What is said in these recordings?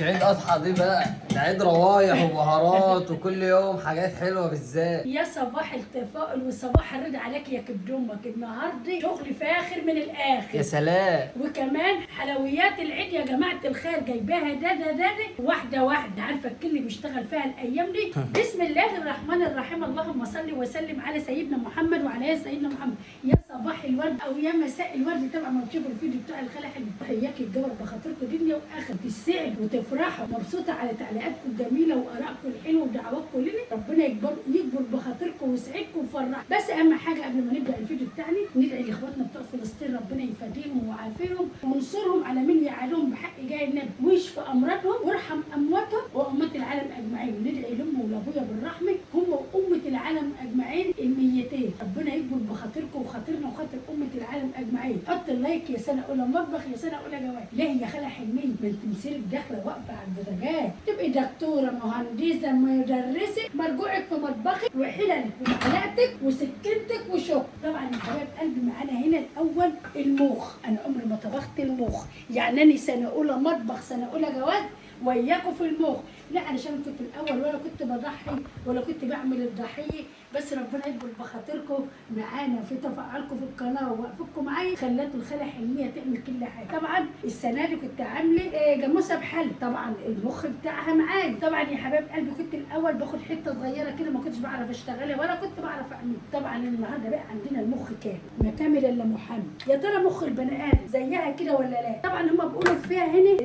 مش عيد اضحى دي بقى، ده عيد روايح وبهارات وكل يوم حاجات حلوه بالذات. يا صباح التفاؤل وصباح الرضا عليك يا كبد امك. النهارده شغل فاخر من الاخر. يا سلام. وكمان حلويات العيد يا جماعه الخير جايباها ده واحده واحده. عارفه الكل بيشتغل فيها الايام دي. بسم الله الرحمن الرحيم. اللهم صل وسلم على سيدنا محمد وعلى سيدنا محمد. يا صباح الورد او يا مساء الورد. طبعا ما تشوفوا الفيديو بتاع الخاله حلو. تحياكي الجبر بخاطركم دنيا واخر. تسعد وتفرحوا. مبسوطه على تعليقاتكم الجميله وارائكم الحلوه ودعواتكم لنا. ربنا يكبر بخاطركم ويسعدكم ويفرحكم. بس اهم حاجه قبل ما نبدا الفيديو بتاعنا ندعي لاخواتنا بتوع فلسطين ربنا يفديهم ويعافيهم وينصرهم على من يعادهم بحق جاي النبي ويشفي امراضهم ويرحم امواتهم وامه العالم اجمعين. ندعي لامه ولابويا بالرحمه هم وامه العالم اجمعين الميتين. ربنا يكبر بخاطركم وخاطرنا وخاطر امه العالم اجمعين. حط اللايك يا سنه اولى مطبخ يا سنه اولى جواز. ليه يا خاله حلميه ما انت مسيرك داخله واقفه على البوتاجاز تبقي دكتوره مهندسه مدرسه مرجوعك في مطبخك وحللك ومعلقتك وسكينتك وشوك. طبعا يا حبايب قلبي معانا هنا الاول المخ. انا عمري ما طبخت المخ، يعني انا سنه اولى مطبخ سنه اولى جواز وياكم في المخ. لا علشان كنت الاول ولا كنت بضحي ولا كنت بعمل الضحيه. بس ربنا يكبر بخاطركم معانا في تفاعلكم في القناه ووقفكم معايا خلتوا الخاله حلميه تعمل كل حاجه. طبعا السنه دي كنت عامله جاموسه بحل. طبعا المخ بتاعها معايا. طبعا يا حبايب قلبي كنت الاول باخد حته صغيره كده ما كنتش بعرف اشتغلها ولا كنت بعرف اعمل. طبعا النهارده بقى عندنا المخ كامل ما كامل الا محمد. يا ترى مخ البني ادم زيها كده ولا لا؟ طبعا هم بيقولوا فيها هنا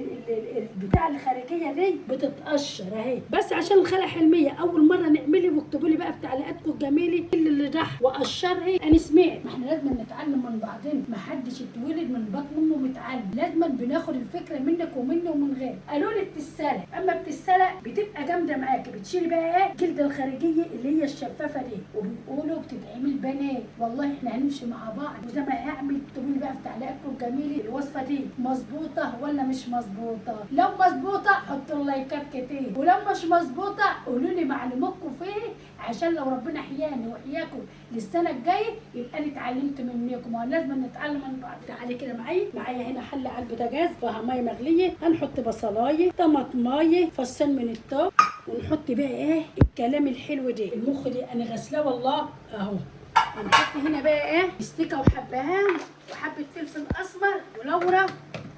البتاع الخارجيه دي بتتقشر اهي. بس عشان الخاله حلميه اول مره نعملها واكتبوا لي بقى في تعليقاتكم الجميله اللي راح وقشرها. انا سمعت ما احنا لازم نتعلم من بعضنا. ما حدش اتولد من بطن امه متعلم. لازم بناخد الفكره منك ومنه ومن غير. قالوا لي بتتسلق. اما بتتسلق بتبقى جامده معاكي. بتشيلي بقى ايه الجلده الخارجيه اللي هي الشفافه دي وبيقولوا بتتعمل بنات. والله احنا هنمشي مع بعض وزي ما هعمل اكتبوا لي بقى في تعليقاتكم الجميله الوصفه دي مظبوطه ولا مش مظبوطه. لو مظبوطه حطوا لايكات كتير ولو مش مظبوطه قولوا لي معلوماتكم فيه عشان لو ربنا حياني وحياكم للسنه الجايه يبقى انا اتعلمت منكم. ولازم نتعلم من بعض. تعالي كده معايا هنا حله على البوتاجاز فيها ميه مغليه. هنحط بصلايه طماطمايه فصين من التوم ونحط بقى ايه الكلام الحلو ده. المخ دي انا غسلاه والله اهو. هنحط هنا بقى ايه استيكه وحبهان وحبه فلفل اسمر ولورا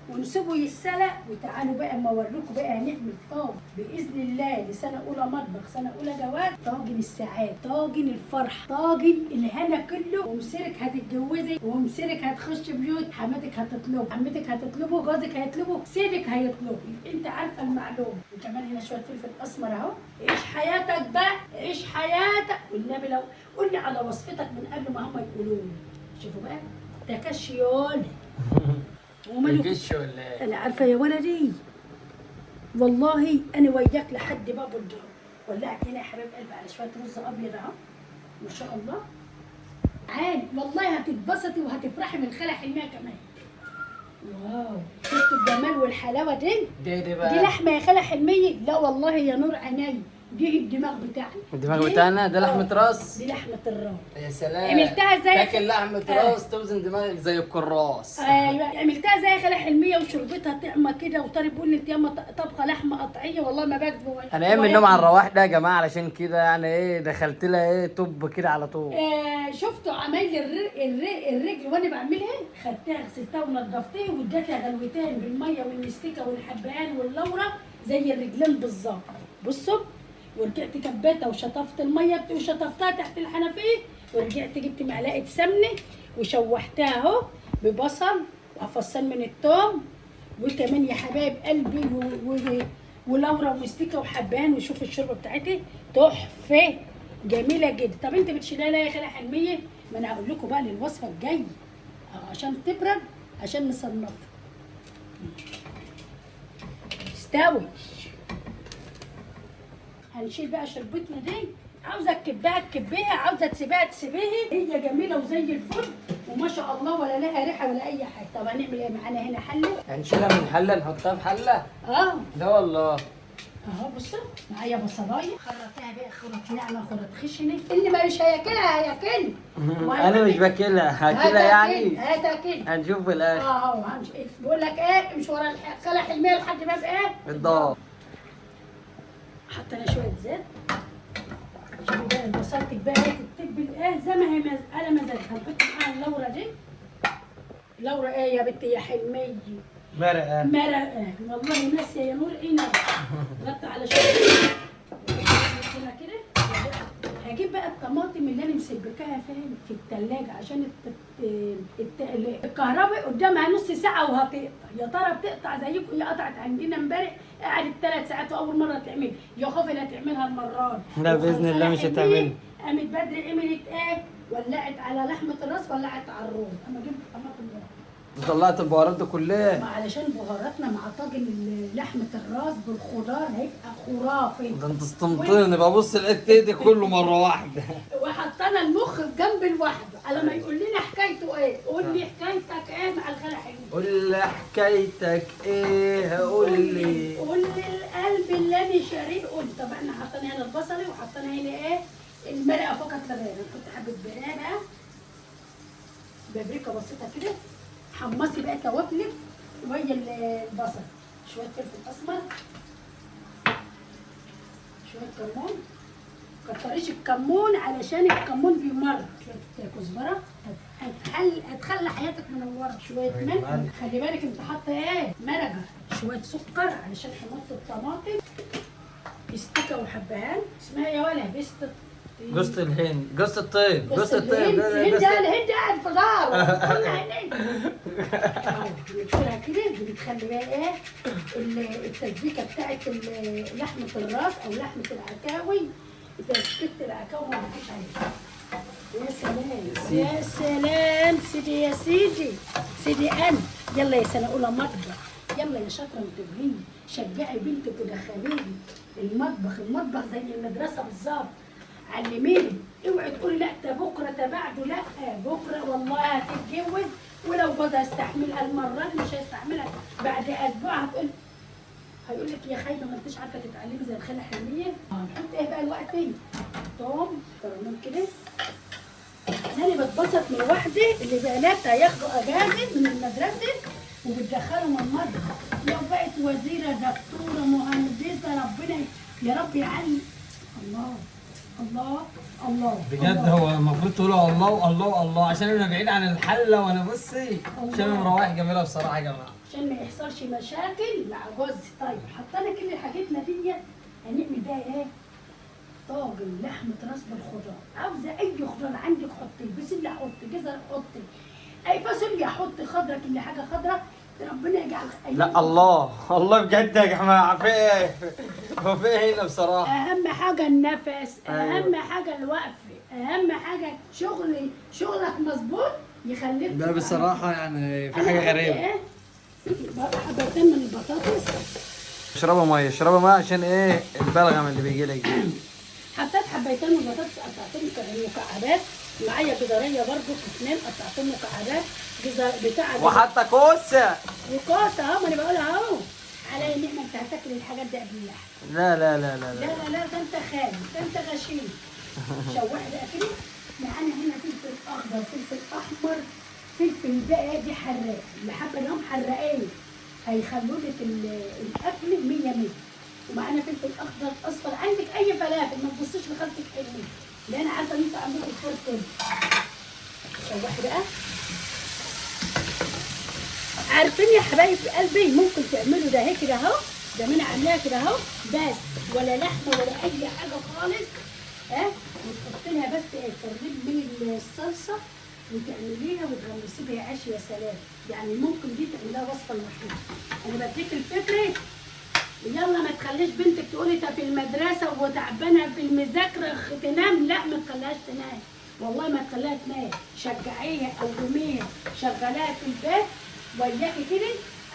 ونسيبه يتسلق. وتعالوا بقى اما اوريكم بقى هنعمل طاجن باذن الله لسنه اولى مطبخ سنه اولى جواز. طاجن السعاده طاجن الفرح طاجن الهنا كله. ومسيرك هتتجوزي ومسيرك هتخش بيوت. حماتك هتطلب عمتك هتطلبه جوزك هيطلبه سيدك هيطلبه. انت عارفه المعلومه. وكمان هنا شويه فلفل اسمر اهو. عيش حياتك بقى عيش حياتك. والنبي لو قول لي على وصفتك من قبل ما هم يقولوا لي. شوفوا بقى ده كشيول الجيش ولا ايه؟ انا عارفه يا ولدي والله انا وياك لحد باب الدار. ولعت هنا يا حبايب قلبي على شويه رز ابيض اهو ما شاء الله. عادي والله هتتبسطي وهتفرحي من الخاله حلميه كمان. واو شفتوا الجمال والحلاوه دي بقى دي لحمه يا خاله حلميه. لا والله يا نور عيني دي الدماغ بتاعنا. الدماغ بتاعنا ده لحمه راس. دي لحمه الراس. يا سلام. عملتها ازاي؟ تاكل لحمه راس توزن دماغك زي الكراس. ايوه عملتها زي خاله حلميه وشربتها طعمه كده. وطاري بيقول لي انت ياما طبخه لحمه قطعيه والله ما بكذب. انا قايم من النوم على الرواح ده يا جماعه علشان كده يعني ايه دخلت لها ايه توب كده على طول. شفتوا عمايل الرجل وانا بعملها. خدتها غسلتها ونضفتها واديتها غلوتين بالميه والمستكه والحبهان واللورا زي الرجلين بالظبط. بصوا ورجعت كبيتها وشطفت الميه وشطفتها تحت الحنفيه. ورجعت جبت معلقه سمنه وشوحتها اهو ببصل وفصين من الثوم وكمان يا حبايب قلبي ولورا ومستكه وحبان. وشوف الشوربه بتاعتي تحفه جميله جدا. طب انت بتشيلها ليه يا خاله حلميه؟ ما انا هقول لكم بقى للوصفه الجايه عشان تبرد عشان نصنفها. استوي. هنشيل بقى شربتنا دي. عاوزه تكبيها عاوزه تسيبيها هي جميله وزي الفل وما شاء الله ولا لها ريحه ولا اي حاجه. طب هنعمل ايه معانا هنا حله. هنشيلها من حله نحطها في حله. لا والله اهو بصوا معايا بصلايه خرطتها بقى خرط ناعمه خرط خشنه. اللي مش هياكلها هياكلني. انا مش باكلها هاكلها يعني. هتاكلها هنشوف في الاخر. اهو بقول لك ايه مش ورا الخاله حلميه لحد باب ايه الدار. حطينا شويه زيت. شوفي بقى بصلتك بقى تتبل ايه زي ما هي على مزاجها. هنحط معاها اللورة دي. لورة ايه يا بنتي يا حلمية؟ مرقه. مرقة والله ناسية يا نور عينك. غطى على شوية هنا كده. هجيب بقى الطماطم اللي انا مسبكاها فين في التلاجة عشان الكهرباء قدامها نص ساعة وهتقطع. يا ترى بتقطع زيكم؟ هي قطعت عندنا امبارح قعدت 3 ساعات واول مرة تعمل. يا خوفي لا تعملها المرة دي. لا باذن الله مش هتعمل. قامت بدري عملت ايه؟ ولعت على لحمة الراس ولعت على الروز. اما جبت طماطم بقى. طلعت البهارات دي كلها. ما علشان بهاراتنا مع طاجن لحمة الراس بالخضار هيبقى خرافي. ده انت استمطيني ببص لقيت ايدي كله مره واحده. وحطينا المخ في جنب الواحدة. على ما يقول لنا حكايته ايه؟ قول لي حكايتك ايه مع الخالة حلوة. قول لي حكايتك ايه. قول لي القلب اللي انا شاريه. قول. طب احنا حطينا هنا البصلي وحطينا هنا ايه؟ المرقة فقط لا غير. كنت حابة بقى بابريكا بسيطة كده. حمصي بقى توابلك وهي البصل. شويه فلفل اسمر، شويه كمون. كتريش الكمون علشان الكمون بيمر. شويه كزبره هتخلي حياتك منوره. شويه ملح. خلي بالك انت حاطه ايه؟ مرقه. شويه سكر علشان حموضه الطماطم. بستكه وحبهان. اسمها يا ولا بست جوزة الهند. جوزة الطيب. جوزة الطيب. الهند قاعد في دار. قلنا هناك. بنكسرها كده. بنخلي بقى ايه التسبيكه بتاعت لحمه الراس او لحمه العكاوي. تسبيكه العكاوي ما بتجيش عليها. يا سلام يا سلام. سيدي يا سيدي. سيدي انا. يلا يا سنه اولى مطبخ. يلا يا شاطره وتبهيني. شجعي بنتك ودخليني المطبخ زي المدرسه بالظبط. علميني. اوعي تقولي لا ده بكره ده بعده. لا بكره والله هتتجوز ولو جوزها استحملها المره دي مش هيستحملها بعد اسبوع. هيقول لك يا خايبه ما انتش عارفه تتعلمي زي الخاله حلميه. هنحط ايه بقى الوقت ايه؟ توم كرمون كده. انا بتبسط من وحدي اللي بناتها ياخدوا اجازه من المدرسه وبتدخلهم المطبخ. لو بقت وزيره دكتوره مهندسه ربنا يا رب يعلم. الله الله الله بجد هو المفروض تقولوا الله الله الله عشان انا بعيد عن الحله وانا بصي عشان مروح جميله بصراحه يا جماعه. عشان ما يحصلش مشاكل مع جوزي. طيب حطينا كل حاجتنا دي. هنعمل بقى ايه؟ طاجن لحمه راس بالخضار. عاوزه اي خضار عندك حطي. بسله حطي، جزر حطي، اي فاصوليا حطي، خضره كل حاجه خضره. ربنا يجعل لا الله الله بجد يا جماعه. في ايه؟ هو في ايه هنا بصراحه؟ اهم حاجه النفس. اهم حاجه الوقفه. اهم حاجه شغلك مظبوط يخليك. ده بصراحه يعني في حاجه غريبه. حبتين من البطاطس. اشربها ميه عشان ايه البلغم اللي بيجي لك. حطيت حبيتين من البطاطس قطعتهم مكعبات. معايا جزريه برضو 2 قطعتهم مكعبات. جزر بتاع وحتى كوسه. وكوسه اهو. ما انا بقولها اهو. على ان احنا انت هتاكل الحاجات دي قبل اللحم. لا لا لا لا لا لا لا. ده انت خايف. ده انت غشيم. شوح بقى كده. معانا هنا فلفل اخضر، فلفل احمر، فلفل بقى دي حراق. اللي حابه انهم حراقين هيخلوا لك الاكل 100 100. ومعانا فلفل اخضر اصفر. عندك اي فلافل ما تبصيش لخالتك حلوين لان انا عارفه ان انت عندك الخير كله. شوحي بقى. عارفين يا حبايب قلبي ممكن تعملوا ده هيك كده اهو. ده انا عاملاها كده اهو بس ولا لحمه ولا اي حاجه خالص. وتحط لها بس تقريب من الصلصه وتعمليها وتغمسي بيها عيش. يا سلام. يعني ممكن دي تعملها وصفه لوحدها. انا بديك الفكره. يلا ما تخليش بنتك تقولي ده في المدرسه وتعبانه في المذاكره تنام. لا ما تخليهاش تنام. والله ما تخليها تنام. شجعيها قوميها. شغلاها في البيت وياكي كده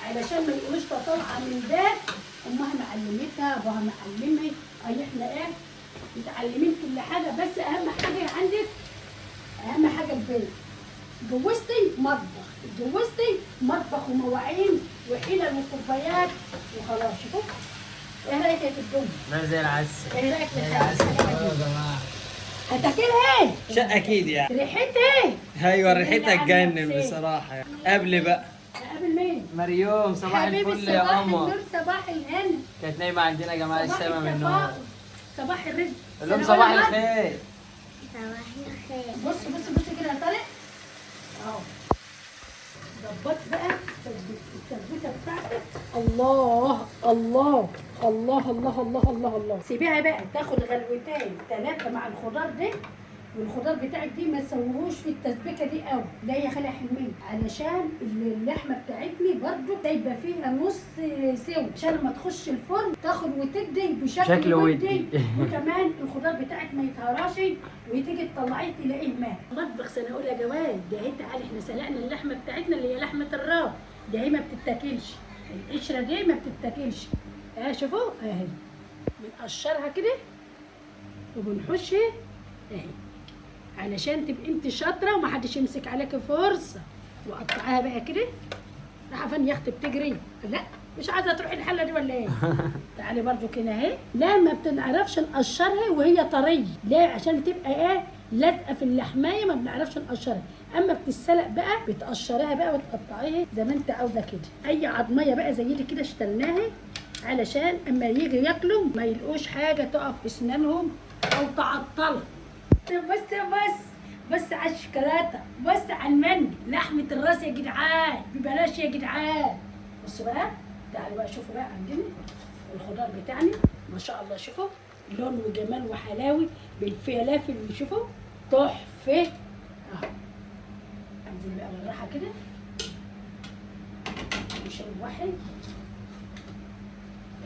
علشان ما يقولوش ده طالعه من البيت امها معلمتها ابوها معلمها. احنا ايه متعلمين كل حاجه. بس اهم حاجه عندك اهم حاجه البيت. اتجوزتي مطبخ ومواعين وحلل وكوبايات وخلاص. شوفوا ايه رايك يا الدنيا؟ لا زي العسل. ايه رايك زي العسل يا جماعه. هتاكلها ايه؟ اكيد يعني. ريحتها ايه؟ ايوه ريحتها تجنن بصراحه يعني. قبل بقى قابل مين؟ مريوم صباح حبيبي الفل يا صباح قمر. النور صباح الهنا كانت نايمه عندنا يا جماعه صباح الشمع من النور. التفاؤل صباح الرزق. قول لهم سنة صباح أولى مرة. الخير. صباح الخير. بص كده يا طارق اهو. ظبط بقى التسبيكه بتاعتك. الله الله الله الله الله الله الله. سيبيها بقى تاخد غلوتين 3 مع الخضار ده، والخضار بتاعك دي ما تسويهوش في التسبيكه دي قوي، لا يا خالي حلمين، علشان اللحمه بتاعتني برضو سايبه فيها نص سوا، عشان لما تخش الفرن تاخد وتدي بشكل شكل ودي. وكمان الخضار بتاعك ما يتهراش وتيجي تطلعيه تلاقيه مات. مطبخ سنه اولى يا جواد ده اهي. تعالي احنا سلقنا اللحمه بتاعتنا اللي هي لحمه الراس، ده هي ما بتتاكلش، القشره دي ما بتتاكلش. شوفوا اهي بنقشرها كده وبنحشها اهي، علشان تبقي انت شاطره ومحدش يمسك عليك فرصه. وقطعها بقى كده. راح فين يا اختي بتجري؟ لا مش عايزه تروحي الحله دي ولا ايه؟ تعالي برضو كده اهي. لا ما بنعرفش نقشرها وهي طريه، ليه؟ عشان تبقى ايه لازقه في اللحمايه، ما بنعرفش نقشرها. اما بتتسلق بقى بتقشريها بقى وتقطعيها زي ما انت عاوزه كده. اي عضميه بقى زي دي كده اشتلناها علشان اما يجي ياكلوا ما يلقوش حاجه تقف في اسنانهم او تعطلهم. بس على الشوكولاته، بس على المانجا، لحمه الراس يا جدعان ببلاش يا جدعان. بصوا بقى، تعالوا بقى شوفوا بقى عندنا الخضار بتاعنا ما شاء الله. شوفوا لون وجمال وحلاوي بالفلافل اللي شوفوا تحفه اهو. انزل بقى بالراحه كده نشرب واحد.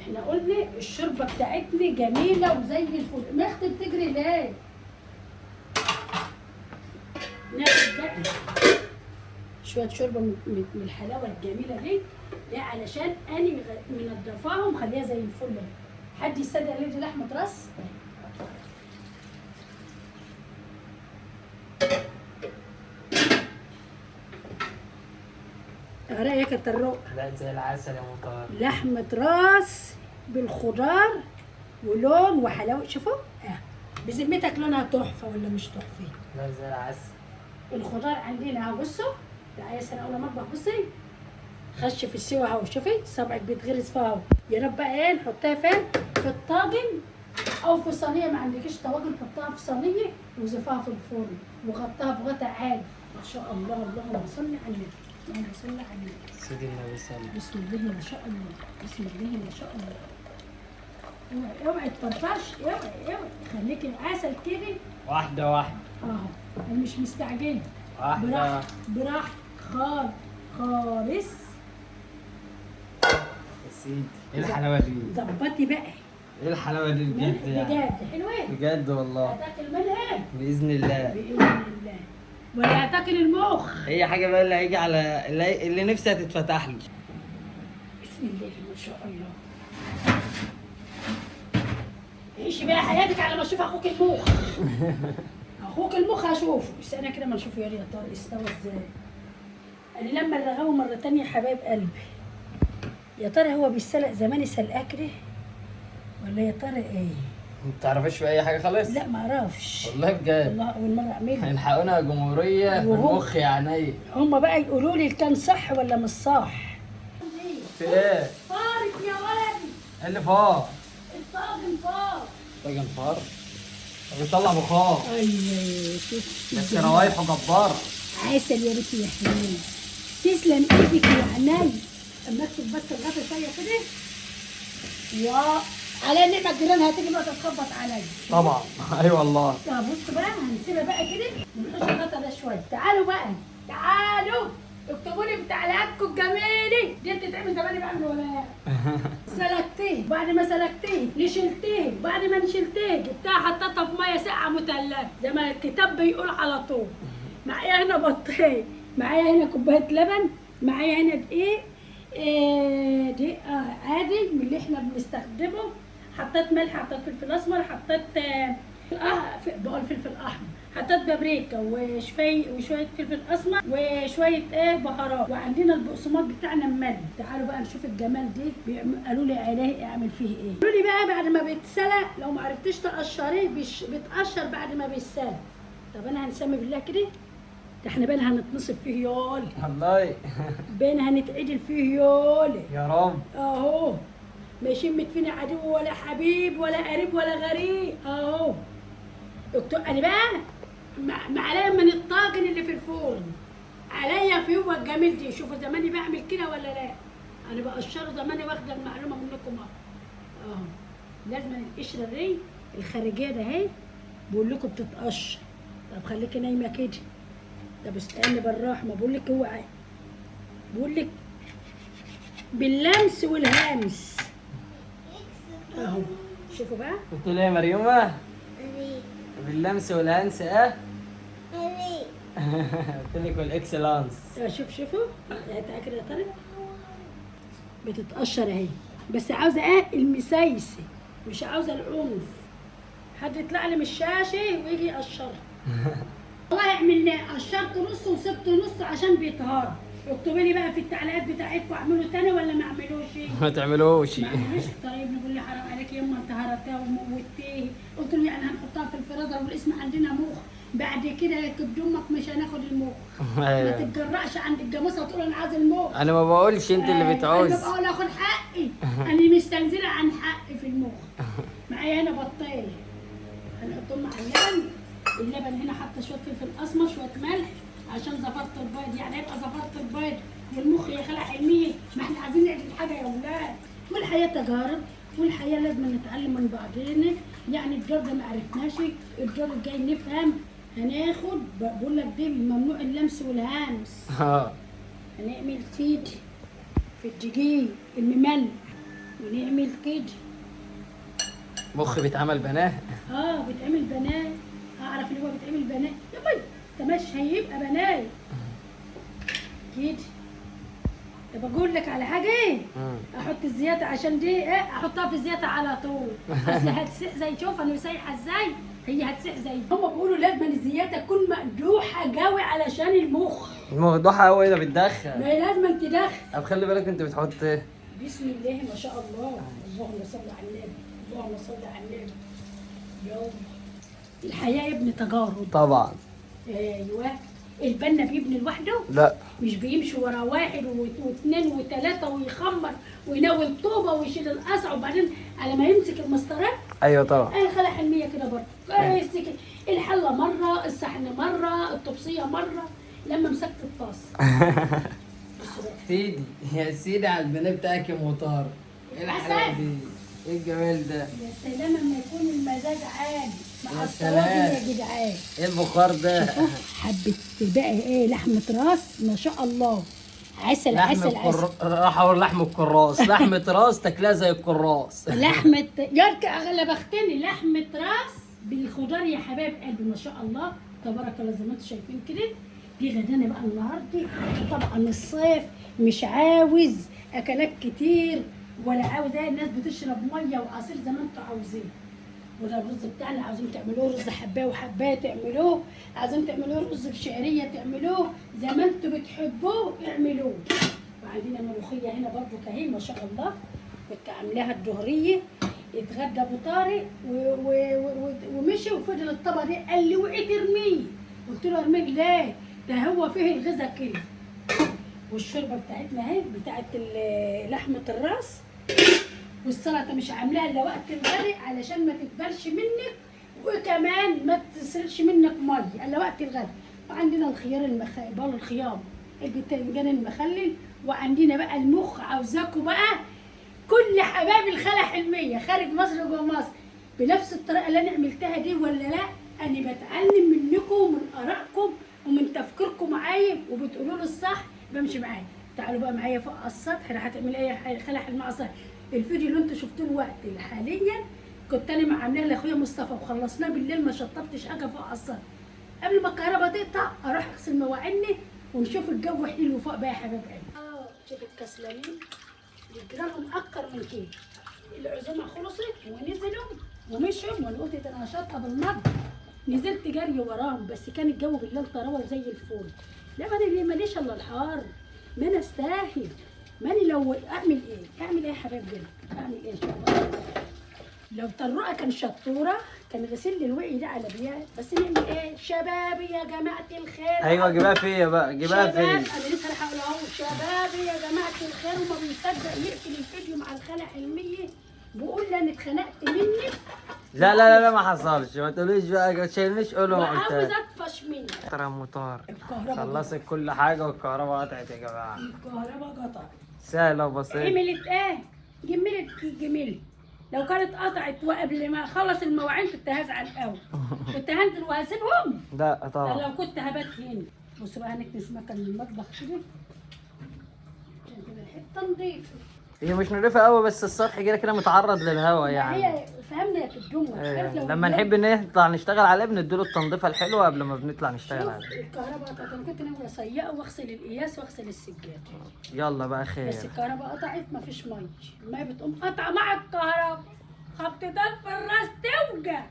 احنا قلنا الشوربه بتاعتنا جميله وزي الفل. ما اختي بتجري ليه؟ ناخد بقى شويه شوربه من الحلاوه الجميله دي، لا علشان اني منضفاهم خليها زي الفل. حد يصدق لي دي لحمه راس؟ رايك يا طروق؟ لا زي العسل يا مطار. لحمه راس بالخضار ولون وحلاوه. شوفوا بذمتك لونها تحفه ولا مش تحفه؟ لا زي العسل. الخضار عندنا اهو. بصوا تعالي يا سنه اولى مطبخ. بصي خش في السوا اهو. شوفي صبعك بيتغرس فيها اهو. يا رب بقى ايه نحطها فين؟ في الطاجن او في صينيه. ما عندكيش طواجن حطها في صينيه وزفها في الفرن وغطاها بغطا عادي. ما شاء الله. اللهم صل على النبي. اللهم صل على النبي. سيدي النبي صلى. بسم الله ما شاء الله. بسم الله ما شاء الله. اوعي تطرطش، اوعي خليكي العسل كده واحده واحده اهو. انا مش مستعجله. واحده. براحتك خالص يا سيدي ايه الحلاوه دي؟ ظبطي بقى. ايه الحلاوه دي بجد يعني؟ بجد حلوين. بجد والله. هتاكل منها باذن الله. باذن الله. ولا هتاكل المخ؟ هي حاجه بقى اللي هيجي على اللي نفسها تتفتح له. بسم الله ما شاء الله. عيشي بقى حياتك على ما اشوف اخوك المخ. اخوك المخ هشوفه. استنى كده ما نشوف يا ترى استوى ازاي. انا لما الرغاوه مره تانية يا حبايب قلبي، يا ترى هو بيسلق زمان سلقاه كده ولا يا ترى ايه؟ ما تعرفيش في اي حاجه خالص؟ لا ما اعرفش والله بجد. والله اول مره اعملها. هنحققنا يا جمهوريه وهو- بالمخ يا عينيا. هما بقى يقولوا لي كان صح ولا مش صح. في ايه؟ فارك يا ولدي. إيه اللي فار؟ الطاجن فار. طاجن فار؟ بيطلع بخار ايوه شوف بس روايحه جباره. عسل يا بنتي يا حنين. تسلم ايدك يا عيني. اما اكتب بس الغدا شويه كده وعلى نعمة الجيران هتيجي بقى تتخبط عليا. طبعا اي والله. طب بصوا بقى هنسيبها بقى كده ونخش الغدا ده شويه. تعالوا بقى تعالوا اكتبوا لي في تعليقاتكم الجميله دي بتتعمل زمان بقى من ولا سلقتيه. بعد ما سلقتيه نشلتيه. بعد ما نشلتيه جبتها حطيتها في ميه ساقعه مثلجه زي ما الكتاب بيقول على طول. معايا هنا بطايه، معايا هنا كوبايه لبن، معايا هنا دقيق دقيق عادي من اللي احنا بنستخدمه. حطيت ملح، حطيت فلفل اسمر، حطيت بقول فلفل احمر، حطيت بابريكا وشويه فلفل اسمر وشويه بهارات. وعندنا البقسماط بتاعنا مملي. تعالوا بقى نشوف الجمال دي. قالوا لي عليه اعمل فيه ايه. قالوا لي بقى بعد ما بيتسلق لو ما عرفتيش تقشريه بيتقشر بعد ما بيتسلق. طب انا هنسمي بالله كده ده احنا بينا هنتنصب فيه يول، والله بينا هنتعدل فيه يول. يا رب. اهو ما يشمت فينا عدو ولا حبيب ولا قريب ولا غريب اهو. انا بقى عليا من الطاجن اللي في الفرن، عليا في هو الجميل دي. شوفوا زماني بعمل كده ولا لا؟ انا بقشره زماني واخده المعلومه منكم اهو. لازم القشره دي الخارجيه ده اهي بقول لكم بتتقشر. طب خليكي نايمه كده. طب استني بالراحه، ما بقول لك اوعي، بقول لك باللمس والهمس اهو. شوفوا بقى. قلت له يا مريومه أبي باللمس والهنس أبي قلت لك والاكسلانس. شوفوا هاتها كده يا طارق. بتتقشر اهي، بس عاوزه ايه؟ المسايسه، مش عاوزه العنف. حد يطلع لي من الشاشه ويجي يقشرها. والله عملناه، قشرت نص وسبت نص عشان بيطهر. اكتبوا لي بقى في التعليقات بتاعتكم اعملوا تاني ولا ما اعملوش؟ ما تعملوش. ما عملوش. طيب نقول لي حرام عليك يما انت هرتها وموتيه. قلت له يعني هنحطها في الفريزر والاسم عندنا مخ، بعد كده كبد امك مش هناخد المخ. ما تتجرأش عند الجاموسه وتقول انا عايز المخ. انا ما بقولش، انت اللي بتعوز. انا بقول اخد حقي، انا مستنزله عن حقي في المخ. معايا هنا بطايه هنحطهم مع اللبن. هنا حاطه شويه فلفل اسمر شويه ملح عشان زفرت البيض، يعني هيبقى زفرت البيض والمخ يا خلع علميه. ما احنا عايزين نعمل حاجه يا ولاد، والحياه تجارب، والحياه لازم نتعلم من بعضنا. يعني الدور ده ما عرفناش، الدور الجاي نفهم. هناخد بقول لك دي ممنوع اللمس والهمس. هنعمل كده في الدقيق المملح ونعمل كده. مخ بيتعمل بناه. بيتعمل بنات. اعرف اللي هو بيتعمل بنات يا بي، ده مش هيبقى بنات كده. طب اقول لك على حاجه ايه؟ احط الزياده عشان دي ايه، احطها في الزياده على طول. اصل هتسيح زي، شوف انا سايحه ازاي، هي هتسيح زي. هم بيقولوا لازم الزياده تكون مقدوحه قوي علشان المخ. الموضوع قوي ده بتدخل. ما هي لازم تدخل. طب خلي بالك انت بتحط ايه؟ بسم الله ما شاء الله، اللهم صل على النبي، اللهم صل على النبي. يلا الحياه يا ابني تجارب. طبعا. ايوه. البنا بيبني لوحده؟ لا، مش بيمشي ورا واحد واثنين وثلاثه ويخمر ويناول الطوبه ويشيل القصع وبعدين على ما يمسك المسطرات. ايوه طبعا. انا خلع حلميه كده برضه. يمسك الحله مره، الصحن مره، الطبسيه مره، لما مسكت الطاسه. سيدي يا سيدي على البناء بتاعك يا مطار. ايه الحلاوه دي؟ ايه الجمال ده؟ يا سلام لما يكون المزاج عالي مع يا الطواجن سلام. يا جدعان. ايه البخار ده؟ حبه بقى ايه، لحمه راس ما شاء الله، عسل عسل عسل. راح اقول لحم الكراس. لحمة راس تاكلها زي الكراس. لحمة يركع اغلى بختني، لحمة راس بالخضار يا حبايب قلبي ما شاء الله تبارك الله زي ما انتم شايفين كده. دي غدانا بقى النهارده. طبعا الصيف مش عاوز اكلات كتير ولا عاوز ايه، الناس بتشرب ميه وعصير زي ما انتم عاوزين. وده الرز بتاعنا عاوزين تعملوه رز حبايه وحبايه تعملوه، عاوزين تعملوه رز بشعريه تعملوه، زي ما انتم بتحبوه اعملوه. وعندنا ملوخيه هنا برضو كهي ما شاء الله، كنت عاملاها الظهريه. اتغدى ابو طارق ومشي وفضل الطبق دي، قال لي اوعي ترميه. قلت له ارميه ليه؟ ده هو فيه الغذاء كده. والشوربه بتاعتنا اهي بتاعت لحمه الراس، والسلطه مش عاملاها الا وقت الغداء علشان ما تتبلش منك، وكمان ما تسرقش منك ميه الا وقت الغداء. وعندنا الخيار بال الخيام، البتنجان المخلل، وعندنا بقى المخ. عاوزاكم بقى كل حبايب الخالة حلمية خارج مصر وجوه مصر بنفس الطريقة اللي أنا عملتها دي ولا لا؟ أنا بتعلم منكم ومن آرائكم ومن تفكيركم معايا وبتقولوا لي الصح بمشي معايا. تعالوا بقى معايا فوق على السطح. راح هتعمل إيه يا خالة حلمية على السطح؟ الفيديو اللي أنتوا شفتوه الوقت حاليا كنت أنا عاملاه لأخويا مصطفى وخلصناه بالليل، ما شطبتش حاجة فوق على السطح. قبل ما الكهرباء تقطع أروح أغسل مواعيني ونشوف الجو حلو فوق بقى يا حبايب قلبي. شوف الكسلانين يجرالهم اكتر من كده. العزومه خلصت ونزلوا ومشوا وانا قلت ده انا شاطه بالنض، نزلت جري وراهم، بس كان الجو بالليل طراوه زي الفل. لا ماليش الا الحار، ما انا استاهل. ماني لو اعمل ايه؟ اعمل ايه يا حبايب قلبي؟ اعمل ايه ان شاء الله؟ لو طروقه كان شطوره كان غسل لي الوعي ده على بيات، بس نعمل ايه؟ شبابي يا جماعه الخير. ايوه جيبها فيا بقى، جيبها شباب، فيا. انا لسه راح اقول اهو شبابي يا جماعه الخير، وما بيصدق يقفل الفيديو مع الخاله حلميه بيقول لي انا اتخنقت منك. لا لا لا ما حصلش، ما تقوليش بقى، ما تشيلنيش قولوا ما وعاوز قلتها. اطفش منك. محترم طارق، الكهرباء خلصت كل حاجه والكهرباء قطعت يا جماعه. الكهرباء قطعت. سهله وبسيطه. عملت ايه؟ جملت جميل. لو كانت قطعت وقبل ما اخلص المواعين كنت هزعل قوي. كنت هنزل وهسيبهم. لا طبعا. لو كنت هبات هنا. بصوا بقى هنكنس مكان المطبخ كده عشان تبقى الحته نضيفه. هي مش نضيفه قوي، بس السطح كده كده متعرض للهواء يعني. هي فهمنا يا الجمله. إيه، لما نحب نطلع نشتغل عليه بنديله التنظيفه الحلوه قبل ما بنطلع نشتغل عليه. الكهرباء قطعت، انا كنت ناويه اسيقه واغسل القياس واغسل السجاد. يلا بقى بس خير. الكهرباء قطعت مفيش ميه، الميه بتقوم قطعه مع الكهرباء. خبطتين في الراس توجع.